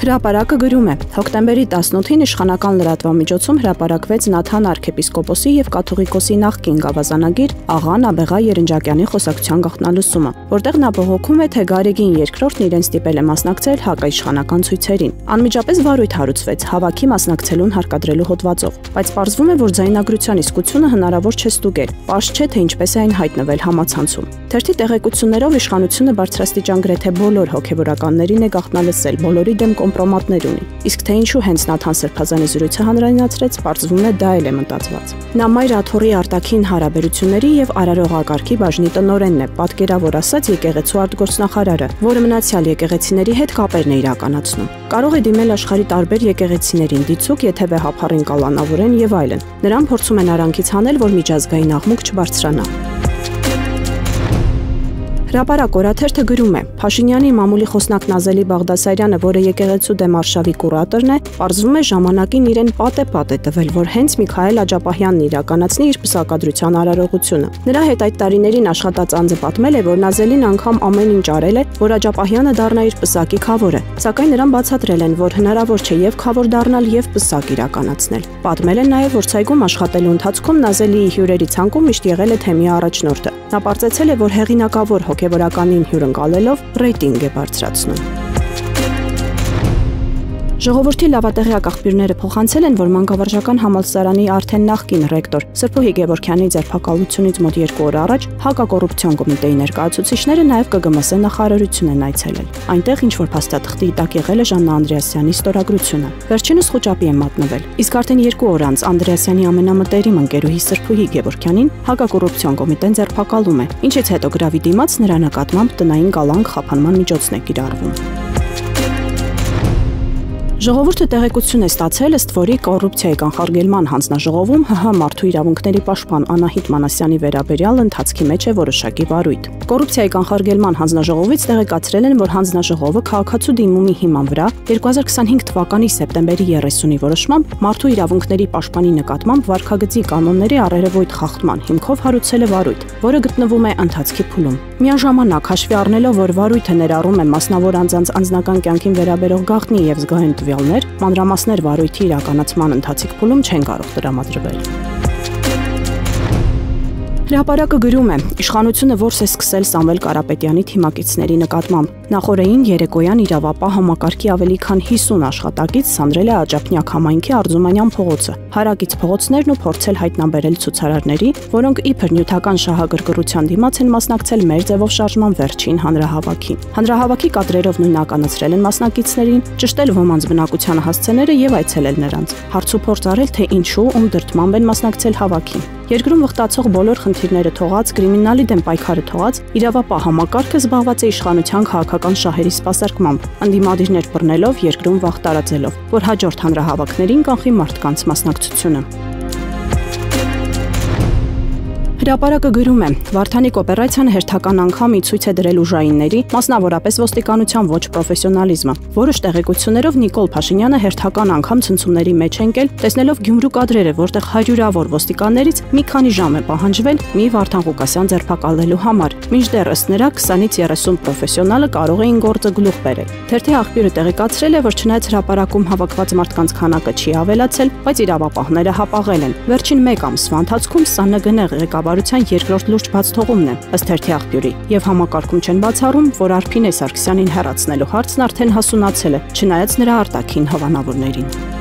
Հրապարակը գրում է. հոկտեմբերի 18-ին իշխանական լրատվամիջոցում հրապարակվեց Նաթան արքեպիսկոպոսի և կաթողիկոսի նախկին գավազանագիր աղա Նաբեղա Երնջակյանի խոսակցության գաղտնալսումը, որտեղ նա բողոքում է, թե Գարեգին II-ն իրեն ստիպել է մասնակցել հակաիշխանական ցույցերին։ Անմիջապես վարույթ հարուցվեց հավաքի մասնակցելուն հարկադրելու հոդվածով, բայց պարզվում է, որ ձայնագրության իսկությունը հնարավոր չէ ստուգել, պարզ չէ, թե ինչպես է այն հայտնվել համացանցում։ Թերթի տեղեկություններով իշխանությունը բարձրաստիճան գրեթե բոլոր հոգևորականներին է գաղտնալսել, բոլորի դեմ կոմպրոմատներ ունի։ Իսկ թե ինչու հենց Նաթան Սրբազանի զրույցը հանրայնացրեց, պարզվում է դա էլ է մտածված։ Նա Մայր Աթոռի արտաքին հարաբերությունների եւ արարողակարգի բաժնի տնօրենն է, պատկերավոր ասած եկեղեցու արտգործնախարարը, որը մնացյալ եկեղեցիների հետ կապերն է իրականացնում։ Կարող է դիմել աշխարհի տարբեր եկեղեցիներին դիցուկ, եթե վեհափառին կալանավորեն եւ այլն։ Նրան փորձում են արանքից հանել, որ միջազգային աղմուկ չբարձրանա։ Հրապարակ օրաթերթը գրում է. Փաշինյանի մամուլի խոսնակ Նազելի Բաղդասարյանը, որը եկեղեցու դեմ արշավի կուրատորն է, պարզվում է ժամանակին իրեն պատե տվել, որ հենց Միքայել Աջապահյանն իրականացնի իր պսակադրության արարողությունը։ Նրա հետ այդ տարիներին աշխատած անձը պատմել է, որ Նազելին անգամ ամեն ինչ արել է, որ Աջապահյանը դառնա իր պսակի քավորը, սակայն նրան բացատրել են, որ հնարավոր չէ եւ քավոր դառնալ եւ պսակ իրականացնել։ Պատմել են նաեւ, որ ցայգում աշխատելու ընթացքում Նազելիի հյուրերի ցանկում միշտ եղել է թեմի առաջնորդը։ Նա պարզեցել է, որ հեղինակավոր հոգևորականին հյուրընկալելով ռեյտինգ է բարձրացնում։ Ժողովրդի լավատեղյակ աղբյուրները փոխանցել են, որ Մանկավարժական համալսարանի արդեն նախկին ռեկտոր Սրբուհի Գևորգյանի ձերբակալությունից մոտ 2 օր առաջ հակակոռուպցիոն կոմիտեի ներկայացուցիչները նաև ԿԳՄՍ նախարարություն են այցելել։ Այնտեղ ինչ-որ փաստաթղթի տակ եղել է Ժաննա Անդրեասյանի ստորագրությունը։ Վերջինս խոճապի է մատնվել։ Իսկ արդեն 2 օր անց Անդրեասյանի ամենամտերիմ ընկերուհի Սրբուհի Գևորգյանին հակակոռուպցիոն կոմիտեն ձերբակալում է, ինչից հետո գրավի դիմաց նրա նկատմամբ տնային կալանք խափանման միջոցն է կիրառվում։ Ժողովուրդը տեղեկություն է ստացել, ըստ որի կոռուպցիայի կանխարգելման հանձնաժողովում ՀՀ մարդու իրավունքների պաշտպան Անահիտ Մանասյանի վերաբերյալ ընթացքի մեջ է որոշակի վարույթ։ Կոռուպցիայի կանխարգելման հանձնաժողովից տեղեկացրել են, որ հանձնաժողովը քաղաքացու դիմումի հիման վրա 2025 թվականի սեպտեմբերի 30-ի որոշմամբ մարդու իրավունքների պաշտպանի նկատմամբ վարքագծի կանոնների առերևույթ խախտման հիմքով հարուցել է վարույթ, որը գտնվում է ընթացքի փուլում։ Միաժամանակ հաշվի առնելով, որ վարույթը ներառում է մասնավոր անձանց անձնական կյանքին վերաբերող գաղտնի եւ զգայուն տվյալներ, մանրամասներ վարույթի իրականացման ընթացիկ փուլում չեն կարող տրամադրվել։ Հրապարակը գրում է. իշխանությունը որս է սկսել Սամվել Կարապետյանի թիմակիցների նկատմամբ։ Նախորդային երեկոյան իրավապահ համակարգի ավելի քան 50 աշխատակից սանրել է Աջափնյակ համայնքի Արձումանյան փողոցը, հարակից փողոցներն ու փորձել հայտնաբերել ցուցարարների, որոնք իբր նյութական շահագրգռության դիմաց են մասնակցել մեր ձևով շարժման վերջին հանրահավաքին։ Հանրահավաքի կադրերով նույնականացրել են մասնակիցներին, ճշտել ոմանց բնակության հասցեները եւ այցելել նրանց։ Հարցուփորձ արել, թե ինչու ում դրդմամբ են մասնակցել հավաքին։ Երկրում վխտացող բոլոր խնդիրները թողած, կրիմինալի դեմ պայքարը թողած, իրավապահ համակարգը զբաղված է իշխանության քաղաքական շահերի սպասարկմամբ, ընդդիմադիրներ բռնելով, երկրում վախ տարածելով, որ հաջորդ հանրահավաքներին կանխի մարդկանց մասնակցությունը։ Հրապարակը գրում է. Վարդանիկ օպերացիան հերթական անգամ ի ցույց է դրել ուժայինների, մասնավորապես ոստիկանության ոչ պրոֆեսիոնալիզմը։ Որոշ տեղեկություններով Նիկոլ Փաշինյանը հերթական անգամ ցնցումների մեջ է ընկել, տեսնելով Գյումրու կադրերը, որտեղ հարյուրավոր ոստիկաններից մի քանի ժամ է պահանջվել մի Վարդան Ղուկասյան ձերբակալելու համար, մինչդեռ ըստ նրա 20-ից 30 պրոֆեսիոնալը կարող էին գործը գլուխ բերել։ Թերթի աղբյուրը տեղեկացրել է, որ չնայած հրապարակում հավաքված մարդկանց քանակը չի ավելացել, բայց իրավապահները հապաղել են։ Վերջին 1 ամսվա ընթացքում սա ՆԳՆ ղեկավարության երկրորդ լուրջ բացթողումն է, ըստ թերթի աղբյուրի, եւ համակարգում չեն բացառում, որ Արփինե Սարգսյանին հեռացնելու հարցն արդեն հասունացել է, չնայած նրա արտաքին հովանավորներին։